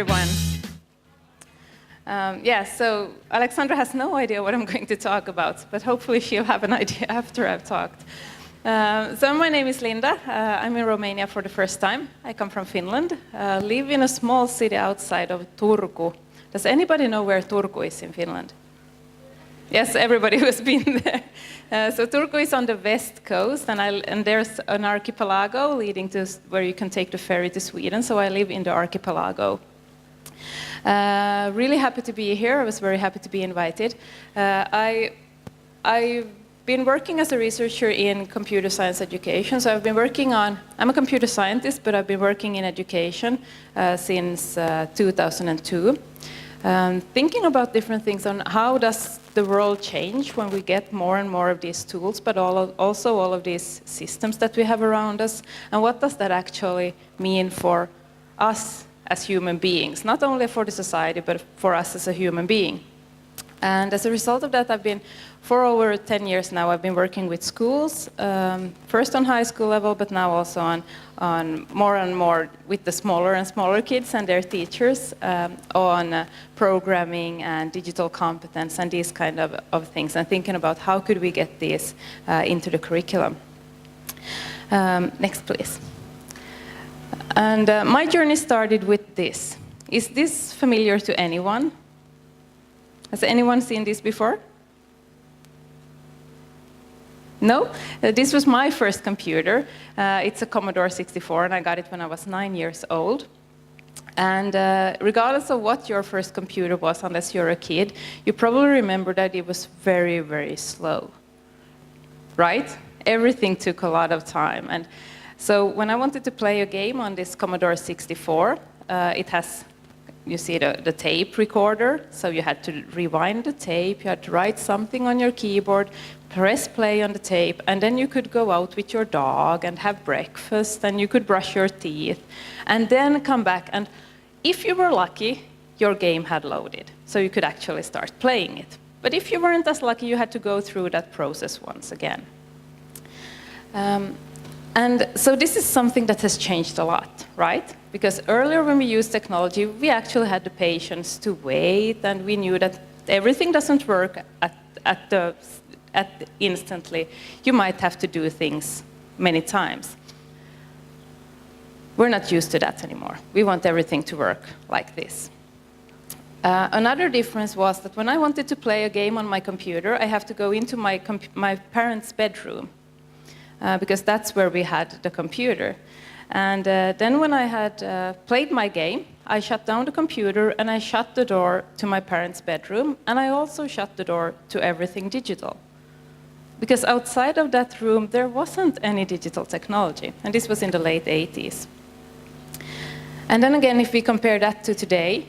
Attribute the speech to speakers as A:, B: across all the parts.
A: everyone. So Alexandra has no idea what I'm going to talk about, but hopefully she'll have an idea after I've talked. So my name is Linda. I'm in Romania for the first time. I come from Finland, live in a small city outside of Turku. Does anybody know where Turku is in Finland? Yes, everybody who has been there. So Turku is on the west coast, and there's an archipelago leading to where you can take the ferry to Sweden. So I live in the archipelago. Really happy to be here. I was very happy to be invited. I've been working as a researcher in computer science education. So I've been working on, I'm a computer scientist, but I've been working in education since 2002. Thinking about different things on how does the world change when we get more and more of these tools, but also all of these systems that we have around us, and what does that actually mean for us as human beings, not only for the society, but for us as a human being. And as a result of that, for over 10 years now, I've been working with schools, first on high school level, but now also on more and more with the smaller and smaller kids and their teachers on programming and digital competence and these kind of things, and thinking about how could we get this into the curriculum. Next, please. And my journey started with this. Is this familiar to anyone? Has anyone seen this before? No? This was my first computer. It's a Commodore 64, and I got it when I was 9 years old. And regardless of what your first computer was, unless you're a kid, you probably remember that it was very, very slow. Right? Everything took a lot of time. And so when I wanted to play a game on this Commodore 64, it has, you see the tape recorder, so you had to rewind the tape, you had to write something on your keyboard, press play on the tape, and then you could go out with your dog and have breakfast, and you could brush your teeth, and then come back, and if you were lucky, your game had loaded, so you could actually start playing it. But if you weren't as lucky, you had to go through that process once again. And so this is something that has changed a lot, right? Because earlier when we used technology, we actually had the patience to wait, and we knew that everything doesn't work instantly. You might have to do things many times. We're not used to that anymore. We want everything to work like this. Another difference was that when I wanted to play a game on my computer, I have to go into my parents' bedroom. Because that's where we had the computer. And then when I had played my game, I shut down the computer and I shut the door to my parents' bedroom, and I also shut the door to everything digital. Because outside of that room, there wasn't any digital technology, and this was in the late 80s. And then again, if we compare that to today,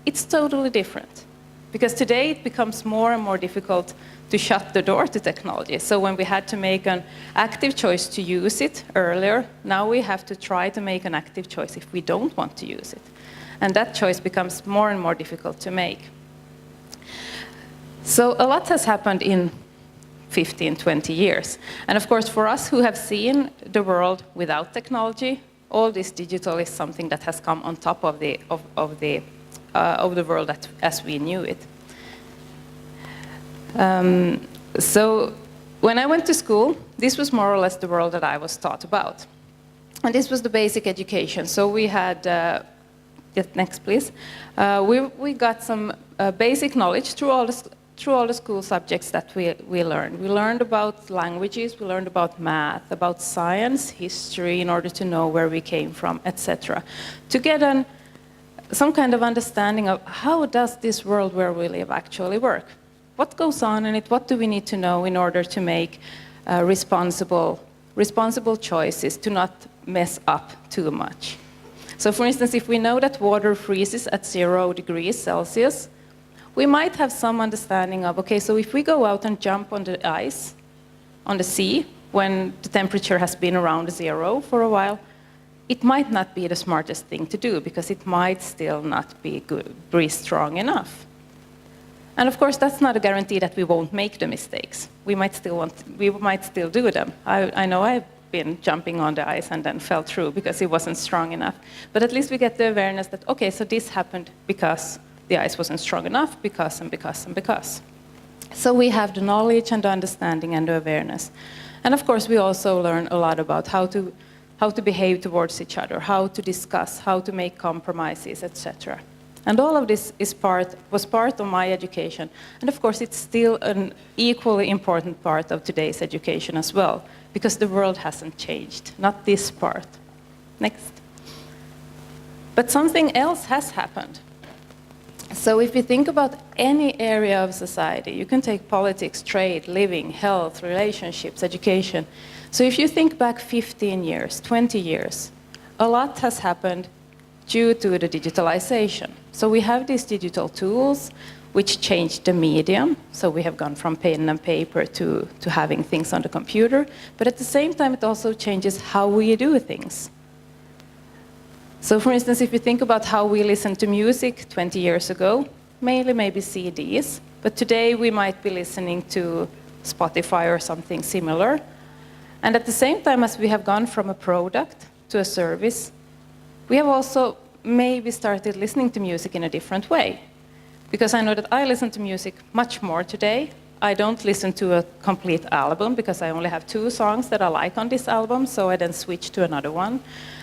A: it's totally different. Because today it becomes more and more difficult to shut the door to technology. So when we had to make an active choice to use it earlier, now we have to try to make an active choice if we don't want to use it. And that choice becomes more and more difficult to make. So a lot has happened in 15, 20 years. And of course, for us who have seen the world without technology, all this digital is something that has come on top of the world as we knew it. So when I went to school, this was more or less the world that I was taught about. And this was the basic education. So we had, next please, we got some basic knowledge through all the school subjects that we learned. We learned about languages, we learned about math, about science, history, in order to know where we came from, etc. To get some kind of understanding of how does this world where we live actually work? What goes on in it? What do we need to know in order to make responsible choices, to not mess up too much? So for instance, if we know that water freezes at 0 degrees Celsius, we might have some understanding of, okay, so if we go out and jump on the ice, on the sea, when the temperature has been around 0 for a while, it might not be the smartest thing to do, because it might still not be strong enough. And of course, that's not a guarantee that we won't make the mistakes. We might still do them. I know been jumping on the ice and then fell through because it wasn't strong enough. But at least we get the awareness that, okay, so this happened because the ice wasn't strong enough, because and because and because. So we have the knowledge and the understanding and the awareness. And of course, we also learn a lot about how to behave towards each other, how to discuss, how to make compromises, etc. And all of this was part of my education. And of course, it's still an equally important part of today's education as well, because the world hasn't changed, not this part. Next. But something else has happened. So if you think about any area of society, you can take politics, trade, living, health, relationships, education. So if you think back 15 years, 20 years, a lot has happened due to the digitalization. So we have these digital tools which changed the medium. So we have gone from pen and paper to having things on the computer. But at the same time, it also changes how we do things. So for instance, if you think about how we listened to music 20 years ago, mainly maybe CDs. But today we might be listening to Spotify or something similar. And at the same time as we have gone from a product to a service, we have also maybe started listening to music in a different way. Because I know that I listen to music much more today. I don't listen to a complete album because I only have 2 songs that I like on this album, so I then switch to another one.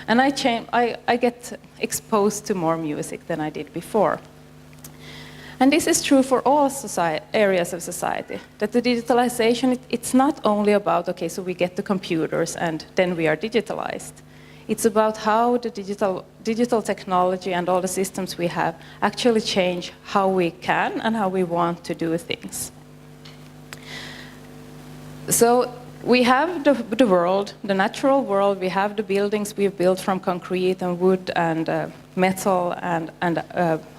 A: And I get exposed to more music than I did before. And this is true for all areas of society, that the digitalization, it's not only about, okay, so we get the computers and then we are digitalized. It's about how the digital technology and all the systems we have actually change how we can and how we want to do things. So we have the world, the natural world. We have the buildings we've built from concrete and wood and metal and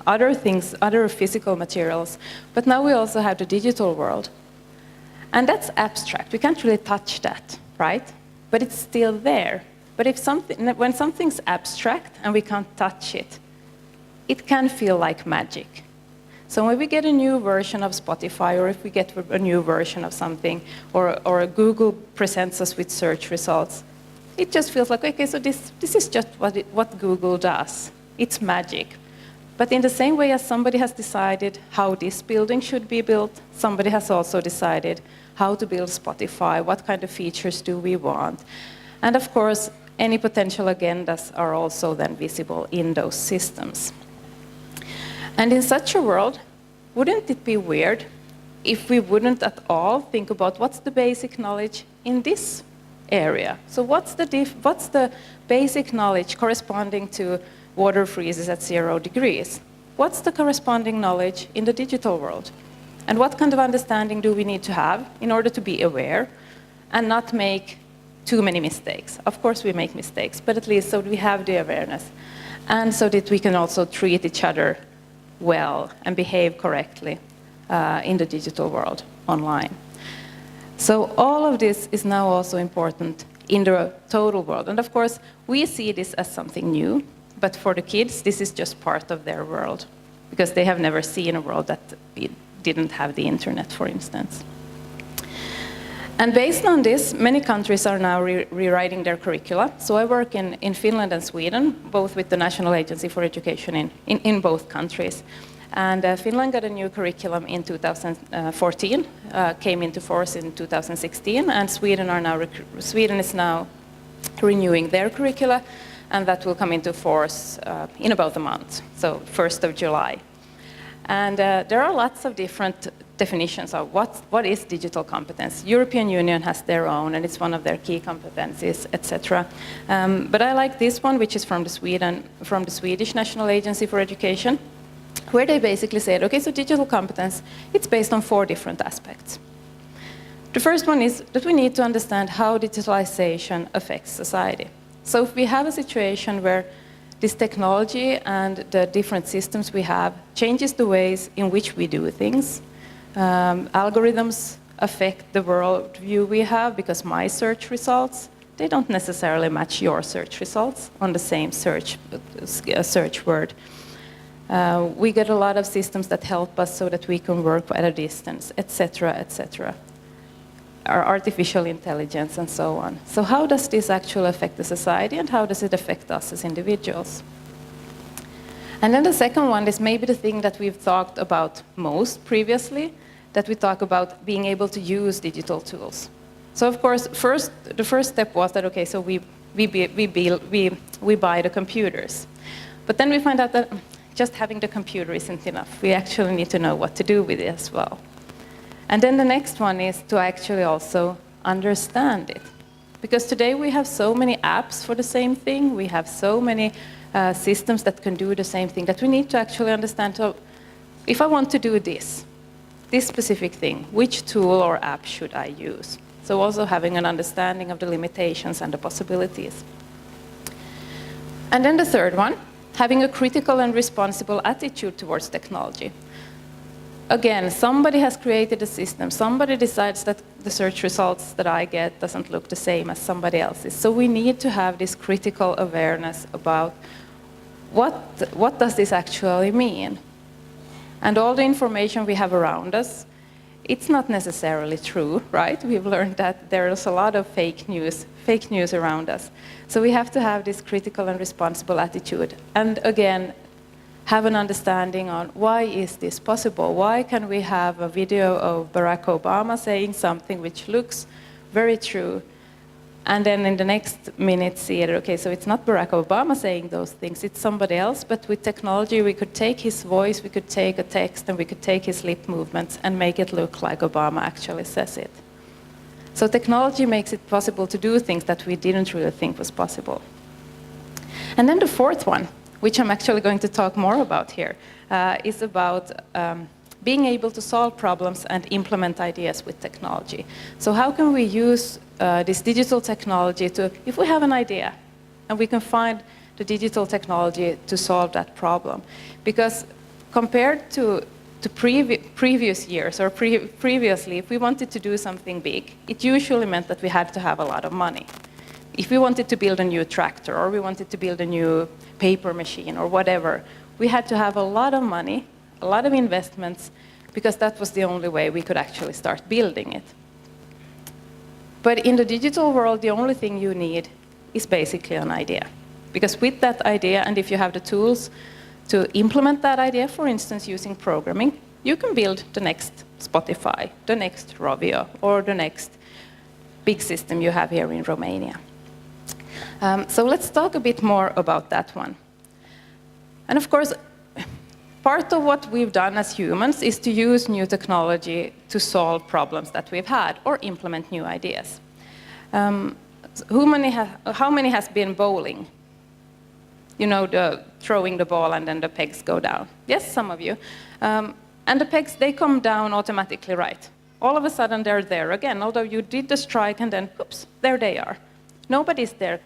A: other things, other physical materials. But now we also have the digital world. And that's abstract. We can't really touch that, right? But it's still there. But when something's abstract and we can't touch it, it can feel like magic. So when we get a new version of Spotify, or if we get a new version of something, or Google presents us with search results, it just feels like, okay, so this is just what Google does. It's magic. But in the same way as somebody has decided how this building should be built, somebody has also decided how to build Spotify, what kind of features do we want. And of course, any potential agendas are also then visible in those systems. And in such a world, wouldn't it be weird if we wouldn't at all think about what's the basic knowledge in this area? So what's the basic knowledge corresponding to water freezes at 0 degrees? What's the corresponding knowledge in the digital world? And what kind of understanding do we need to have in order to be aware and not make too many mistakes? Of course we make mistakes, but at least so we have the awareness. And so that we can also treat each other well and behave correctly in the digital world, online. So all of this is now also important in the total world. And of course, we see this as something new, but for the kids, this is just part of their world, because they have never seen a world that didn't have the internet, for instance. And based on this, many countries are now rewriting their curricula. So I work in Finland and Sweden, both with the National Agency for Education in both countries. And Finland got a new curriculum in 2014, came into force in 2016, and Sweden is now renewing their curricula, and that will come into force in about a month, so 1st of July. And there are lots of different definitions of what is digital competence. European Union has their own, and it's one of their key competencies, etc. But I like this one, which is from the Swedish National Agency for Education, where they basically said, okay, so digital competence, it's based on 4 different aspects. The first one is that we need to understand how digitalization affects society. So if we have a situation where this technology and the different systems we have changes the ways in which we do things, algorithms affect the worldview we have, because my search results, they don't necessarily match your search results on the same search word. We get a lot of systems that help us so that we can work at a distance, etc., etc. our artificial intelligence, and so on. So how does this actually affect the society, and how does it affect us as individuals? And then the second one is maybe the thing that we've talked about most previously, that we talk about being able to use digital tools. So of course, the first step was that, okay, so we buy the computers. But then we find out that just having the computer isn't enough. We actually need to know what to do with it as well. And then the next one is to actually also understand it. Because today we have so many apps for the same thing, we have so many systems that can do the same thing, that we need to actually understand, so if I want to do this specific thing, which tool or app should I use? So also having an understanding of the limitations and the possibilities. And then the third one, having a critical and responsible attitude towards technology. Again, somebody has created a system, somebody decides that the search results that I get doesn't look the same as somebody else's. So we need to have this critical awareness about what does this actually mean? And all the information we have around us, it's not necessarily true, right? We've learned that there's a lot of fake news around us. So we have to have this critical and responsible attitude. And again, have an understanding on why is this possible? Why can we have a video of Barack Obama saying something which looks very true, and then in the next minute see it, okay, so it's not Barack Obama saying those things, it's somebody else, but with technology we could take his voice, we could take a text, and we could take his lip movements and make it look like Obama actually says it. So technology makes it possible to do things that we didn't really think was possible. And then the fourth one, which I'm actually going to talk more about here, is about being able to solve problems and implement ideas with technology. So how can we use this digital technology to, if we have an idea, and we can find the digital technology to solve that problem? Because compared to previous years, or previously, if we wanted to do something big, it usually meant that we had to have a lot of money. If we wanted to build a new tractor, or we wanted to build a new paper machine, or whatever, we had to have a lot of money, a lot of investments, because that was the only way we could actually start building it. But in the digital world, the only thing you need is basically an idea. Because with that idea, and if you have the tools to implement that idea, for instance, using programming, you can build the next Spotify, the next Rovio, or the next big system you have here in Romania. So let's talk a bit more about that one. And of course, part of what we've done as humans is to use new technology to solve problems that we've had or implement new ideas. How many has been bowling? You know, throwing the ball and then the pegs go down. Yes, some of you. And the pegs, they come down automatically, right? All of a sudden they're there again, although you did the strike and then, oops, there they are. Nobody's there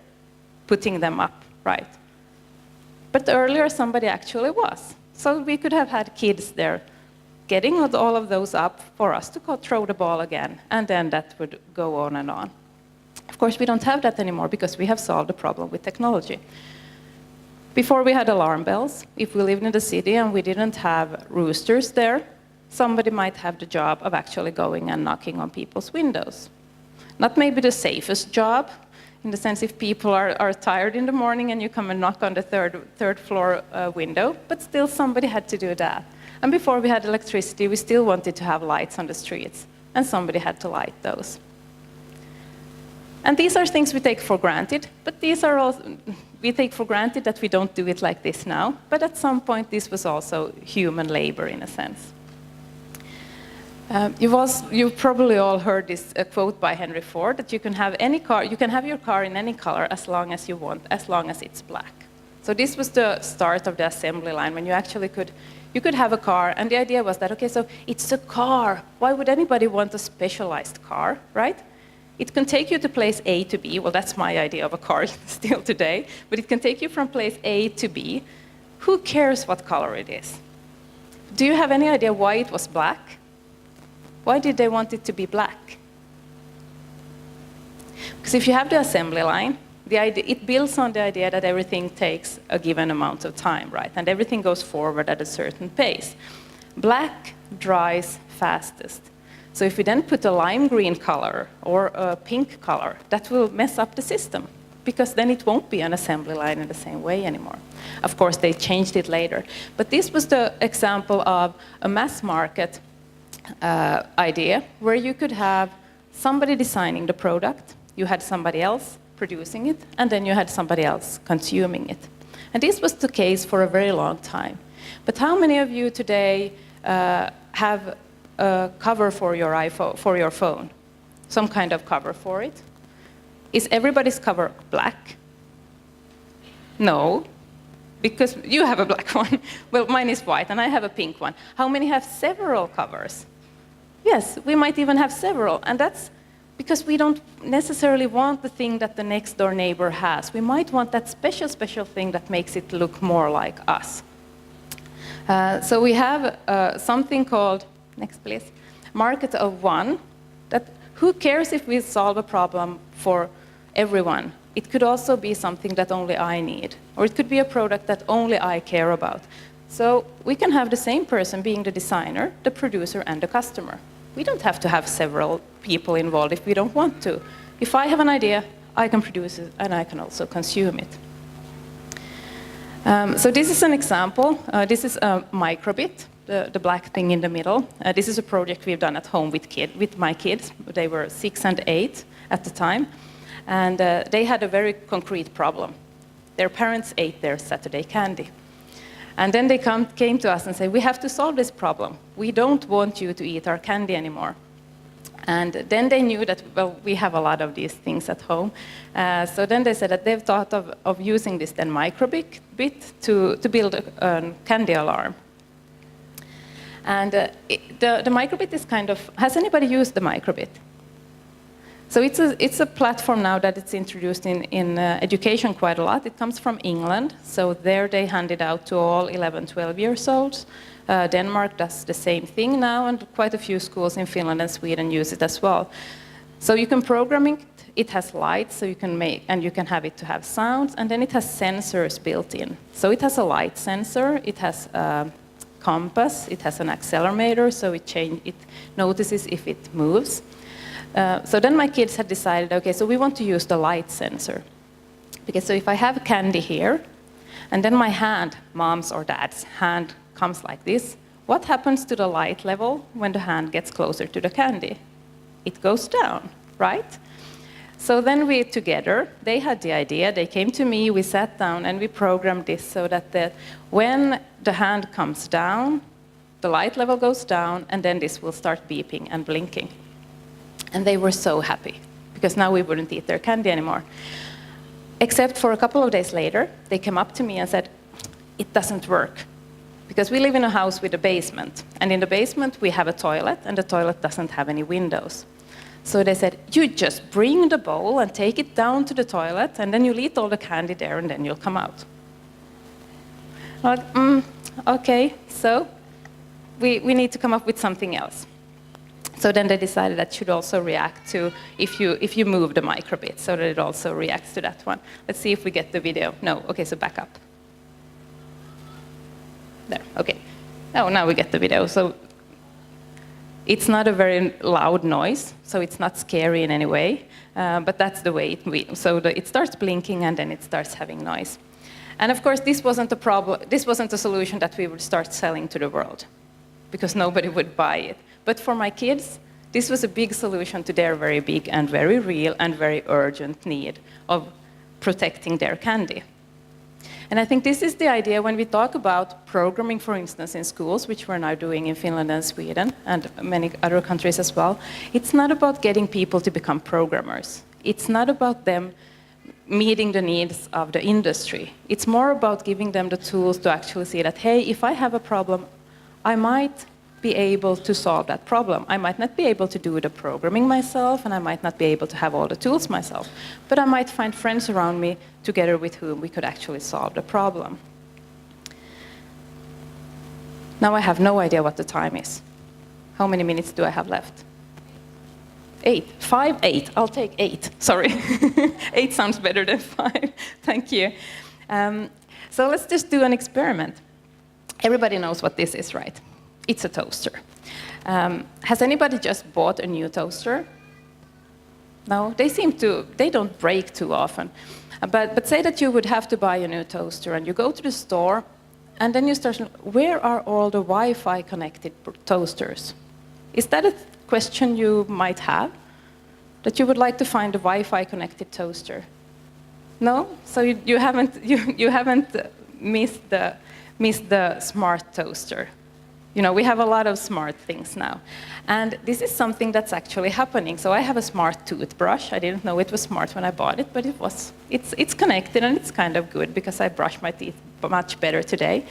A: putting them up, right? But earlier somebody actually was. So we could have had kids there getting all of those up for us to go throw the ball again, and then that would go on and on. Of course, we don't have that anymore because we have solved the problem with technology. Before we had alarm bells, if we lived in the city and we didn't have roosters there, somebody might have the job of actually going and knocking on people's windows. Not maybe the safest job, in the sense if people are tired in the morning and you come and knock on the third floor window, but still somebody had to do that. And before we had electricity, we still wanted to have lights on the streets, and somebody had to light those. And these are things we take for granted, but these are also, we take for granted that we don't do it like this now, but at some point this was also human labor in a sense. You've probably all heard this quote by Henry Ford, that you can have any car, you can have your car in any color as long as you want, as long as it's black. So this was the start of the assembly line, when you actually you could have a car, and the idea was that, okay, so it's a car. Why would anybody want a specialized car, right? It can take you to place A to B. Well, that's my idea of a car still today, but it can take you from place A to B. Who cares what color it is? Do you have any idea why it was black? Why did they want it to be black? Because if you have the assembly line, it builds on the idea that everything takes a given amount of time, right? And everything goes forward at a certain pace. Black dries fastest. So if we then put a lime green color or a pink color, that will mess up the system, because then it won't be an assembly line in the same way anymore. Of course, they changed it later. But this was the example of a mass market idea where you could have somebody designing the product, you had somebody else producing it, and then you had somebody else consuming it. And this was the case for a very long time. But how many of you today have a cover for your iPhone, for your phone? Some kind of cover for it? Is everybody's cover black? No, because you have a black one. Well, mine is white, and I have a pink one. How many have several covers? Yes, we might even have several, and that's because we don't necessarily want the thing that the next door neighbor has. We might want that special, special thing that makes it look more like us. So we have something called, next please, market of one. That who cares if we solve a problem for everyone? It could also be something that only I need, or it could be a product that only I care about. So we can have the same person being the designer, the producer, and the customer. We don't have to have several people involved if we don't want to. If I have an idea, I can produce it, and I can also consume it. So this is an example. This is a microbit, the black thing in the middle. This is a project we've done at home with my kids. They were 6 and 8 at the time. And they had a very concrete problem. Their parents ate their Saturday candy. And then they came to us and said, we have to solve this problem. We don't want you to eat our candy anymore. And then they knew that, well, we have a lot of these things at home. So then they said that they've thought of using this then microbit to build a candy alarm. And the microbit is kind of, has anybody used the microbit? So it's a platform now that it's introduced in education quite a lot. It comes from England, so there they hand it out to all 11, 12 years olds. Denmark does the same thing now, and quite a few schools in Finland and Sweden use it as well. So you can program it. It has lights, so you can you can have it to have sounds, and then it has sensors built in. So it has a light sensor, it has a compass, it has an accelerometer, so it notices if it moves. So then my kids had decided, okay, so we want to use the light sensor. Because so if I have candy here, and then my hand, mom's or dad's hand, comes like this, what happens to the light level when the hand gets closer to the candy? It goes down, right? So then we together, they had the idea, they came to me, we sat down and we programmed this so that when the hand comes down, the light level goes down, and then this will start beeping and blinking. And they were so happy, because now we wouldn't eat their candy anymore. Except for a couple of days later, they came up to me and said, it doesn't work. Because we live in a house with a basement. And in the basement, we have a toilet, and the toilet doesn't have any windows. So they said, you just bring the bowl and take it down to the toilet, and then you'll eat all the candy there, and then you'll come out. I'm like, okay, so we need to come up with something else. So then they decided that should also react to if you move the microbit, so that it also reacts to that one. Let's see if we get the video. No, okay, so back up. There, okay. Oh, now we get the video. So it's not a very loud noise, so it's not scary in any way, but that's the way it starts blinking and then it starts having noise. And of course, this wasn't a problem. This wasn't a solution that we would start selling to the world, because nobody would buy it. But for my kids, this was a big solution to their very big and very real and very urgent need of protecting their candy. And I think this is the idea when we talk about programming, for instance, in schools, which we're now doing in Finland and Sweden and many other countries as well. It's not about getting people to become programmers. It's not about them meeting the needs of the industry. It's more about giving them the tools to actually see that, hey, if I have a problem, I might be able to solve that problem. I might not be able to do the programming myself, and I might not be able to have all the tools myself, but I might find friends around me together with whom we could actually solve the problem. Now I have no idea what the time is. How many minutes do I have left? 8. 5, 8. I'll take 8. Sorry. 8 sounds better than 5. Thank you. So let's just do an experiment. Everybody knows what this is, right? It's a toaster. Has anybody just bought a new toaster? No, they don't break too often. But say that you would have to buy a new toaster and you go to the store and then you start, where are all the Wi-Fi connected toasters? Is that a question you might have? That you would like to find a Wi-Fi connected toaster? No? So you haven't missed the smart toaster. You know, we have a lot of smart things now. And this is something that's actually happening. So I have a smart toothbrush. I didn't know it was smart when I bought it, but it's connected and it's kind of good because I brush my teeth much better today.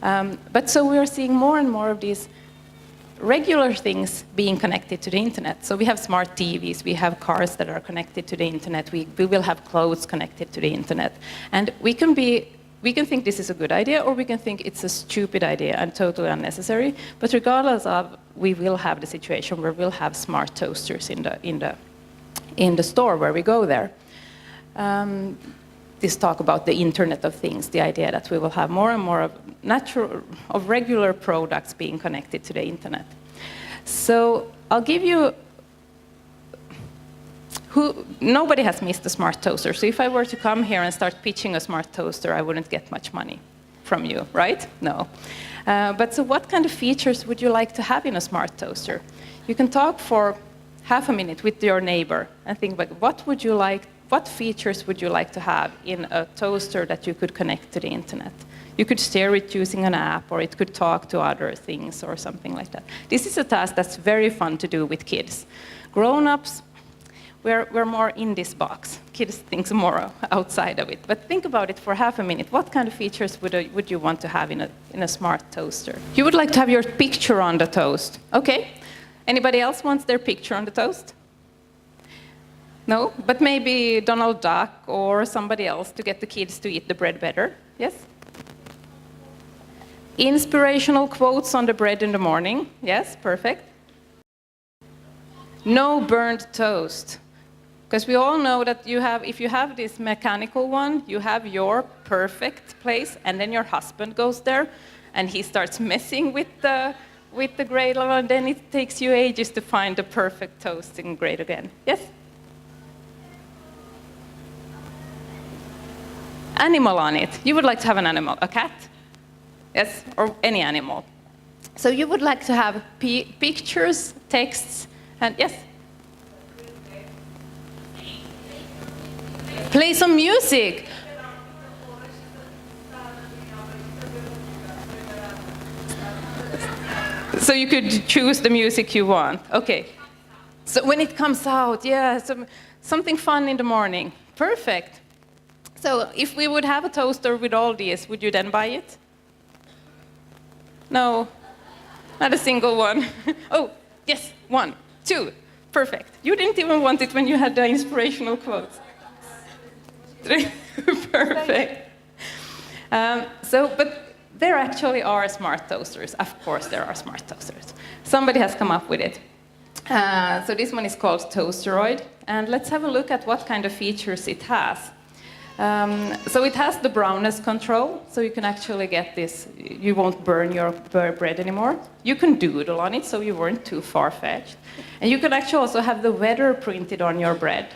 A: But so we are seeing more and more of these regular things being connected to the internet. So we have smart TVs, we have cars that are connected to the internet, we will have clothes connected to the internet. And we can think this is a good idea, or we can think it's a stupid idea and totally unnecessary. But regardless of, we will have the situation where we'll have smart toasters in the store where we go there. This talk about the Internet of Things, the idea that we will have more and more of regular products being connected to the internet. So I'll give you. Nobody has missed a smart toaster. So if I were to come here and start pitching a smart toaster, I wouldn't get much money from you, right? No. But so what kind of features would you like to have in a smart toaster? You can talk for half a minute with your neighbor and think about what features would you like to have in a toaster that you could connect to the internet? You could steer it using an app, or it could talk to other things or something like that. This is a task that's very fun to do with kids. Grown-ups, we're more in this box. Kids think more outside of it. But think about it for half a minute. What kind of features would you want to have in a smart toaster? You would like to have your picture on the toast. Okay. Anybody else wants their picture on the toast? No? But maybe Donald Duck or somebody else to get the kids to eat the bread better. Yes? Inspirational quotes on the bread in the morning. Yes, perfect. No burnt toast. Because we all know that if you have this mechanical one, you have your perfect place, and then your husband goes there, and he starts messing with the grate, and then it takes you ages to find the perfect toasting grate again. Yes? Animal on it. You would like to have an animal, a cat? Yes, or any animal. So you would like to have pictures, texts, and yes? Play some music. So you could choose the music you want. Okay. So when it comes out, yeah, something fun in the morning. Perfect. So if we would have a toaster with all these, would you then buy it? No, not a single one. Oh, yes, 1, 2, perfect. You didn't even want it when you had the inspirational quotes. 3, perfect. But there actually are smart toasters. Of course, there are smart toasters. Somebody has come up with it. So this one is called Toasteroid, and let's have a look at what kind of features it has. So it has the brownness control, so you can actually get this, you won't burn your bread anymore. You can doodle on it, so you weren't too far-fetched. And you can actually also have the weather printed on your bread.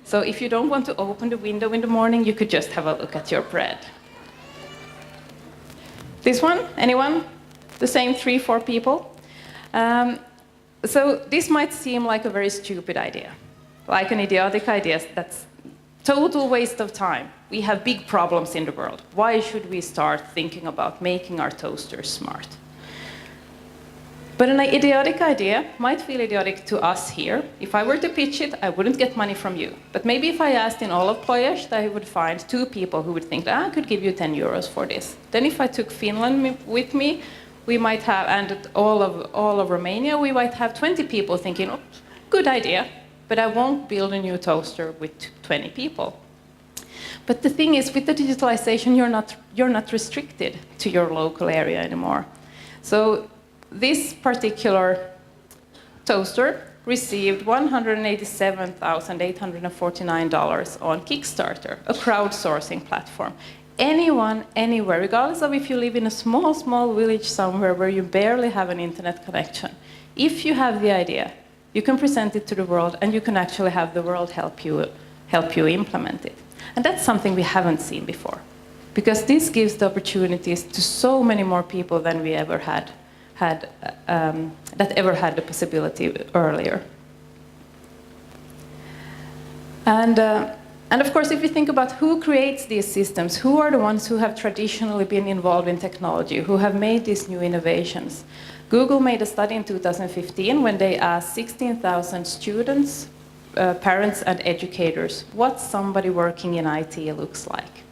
A: So if you don't want to open the window in the morning, you could just have a look at your bread. This one, anyone? The same 3, 4 people? So this might seem like a very stupid idea, like an idiotic idea that's total waste of time. We have big problems in the world. Why should we start thinking about making our toasters smart? But an idiotic idea might feel idiotic to us here. If I were to pitch it, I wouldn't get money from you. But maybe if I asked in all of Ploiești, I would find 2 people who would think, I could give you 10 euros for this. Then if I took Finland with me, we might have, and all of Romania, we might have 20 people thinking, oh, good idea. But I won't build a new toaster with 20 people. But the thing is, with the digitalization, you're not restricted to your local area anymore. So this particular toaster received $187,849 on Kickstarter, a crowdsourcing platform. anyone, anywhere, regardless of if you live in a small, small village somewhere where you barely have an internet connection, if you have the idea, you can present it to the world and you can actually have the world help you implement it. And that's something we haven't seen before, because this gives the opportunities to so many more people than we ever had the possibility earlier. And of course, if you think about who creates these systems, who are the ones who have traditionally been involved in technology, who have made these new innovations. Google made a study in 2015 when they asked 16,000 students, parents and educators what somebody working in IT looks like.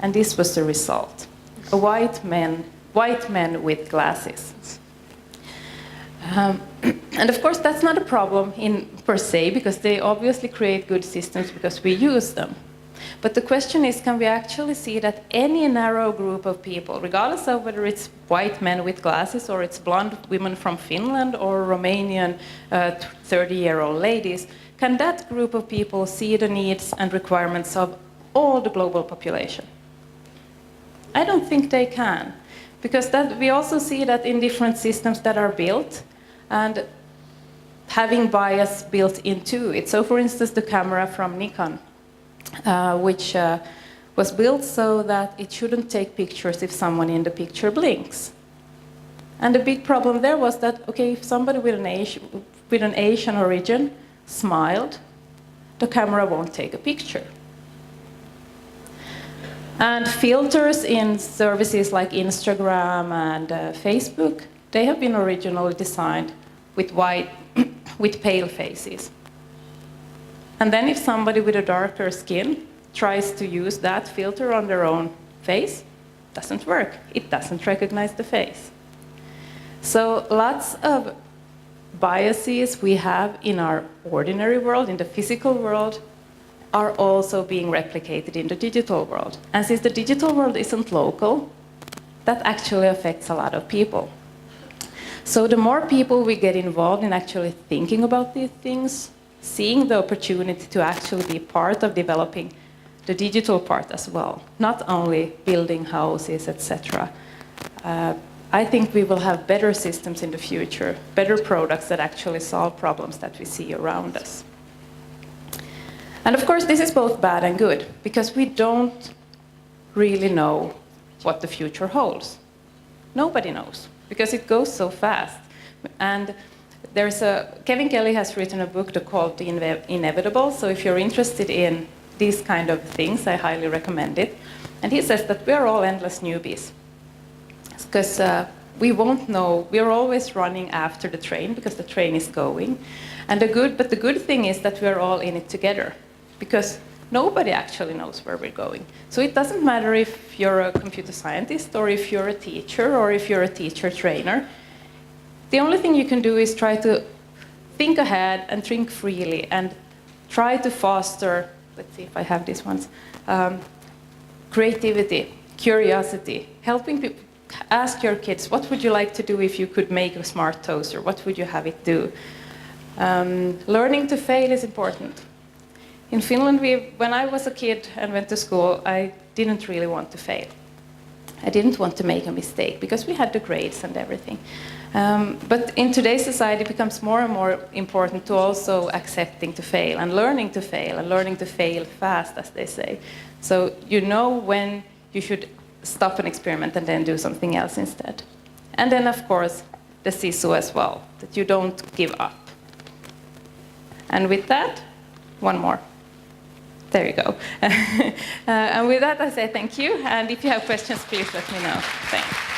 A: And this was the result. A white man with glasses. And of course, that's not a problem per se, because they obviously create good systems because we use them. But the question is, can we actually see that any narrow group of people, regardless of whether it's white men with glasses or it's blonde women from Finland or Romanian 30-year-old ladies, can that group of people see the needs and requirements of all the global population? I don't think they can, because we also see that in different systems that are built and having bias built into it. So for instance, the camera from Nikon, which was built so that it shouldn't take pictures if someone in the picture blinks. And the big problem there was that, okay, if somebody with an Asian origin smiled, the camera won't take a picture. And filters in services like Instagram and Facebook, they have been originally designed with with pale faces. And then if somebody with a darker skin tries to use that filter on their own face, it doesn't work. It doesn't recognize the face. So lots of biases we have in our ordinary world, in the physical world, are also being replicated in the digital world. And since the digital world isn't local, that actually affects a lot of people. So the more people we get involved in actually thinking about these things, seeing the opportunity to actually be part of developing the digital part as well, not only building houses, etc. I think we will have better systems in the future, better products that actually solve problems that we see around us. And of course, this is both bad and good, because we don't really know what the future holds. Nobody knows, because it goes so fast. And Kevin Kelly has written a book called The Inevitable, so if you're interested in these kind of things, I highly recommend it. And he says that we're all endless newbies, because we won't know, we're always running after the train, because the train is going. But the good thing is that we're all in it together, because nobody actually knows where we're going. So it doesn't matter if you're a computer scientist, or if you're a teacher, or if you're a teacher trainer. The only thing you can do is try to think ahead and think freely and try to foster, let's see if I have these ones, creativity, curiosity, helping people. Ask your kids, what would you like to do if you could make a smart toaster? What would you have it do? Learning to fail is important. In Finland, when I was a kid and went to school, I didn't really want to fail. I didn't want to make a mistake, because we had the grades and everything. But in today's society, it becomes more and more important to also accepting to fail and learning to fail fast, as they say. So you know when you should stop an experiment and then do something else instead. And then, of course, the SISU as well, that you don't give up. And with that, one more. There you go. And with that, I say thank you. And if you have questions, please let me know. Thanks.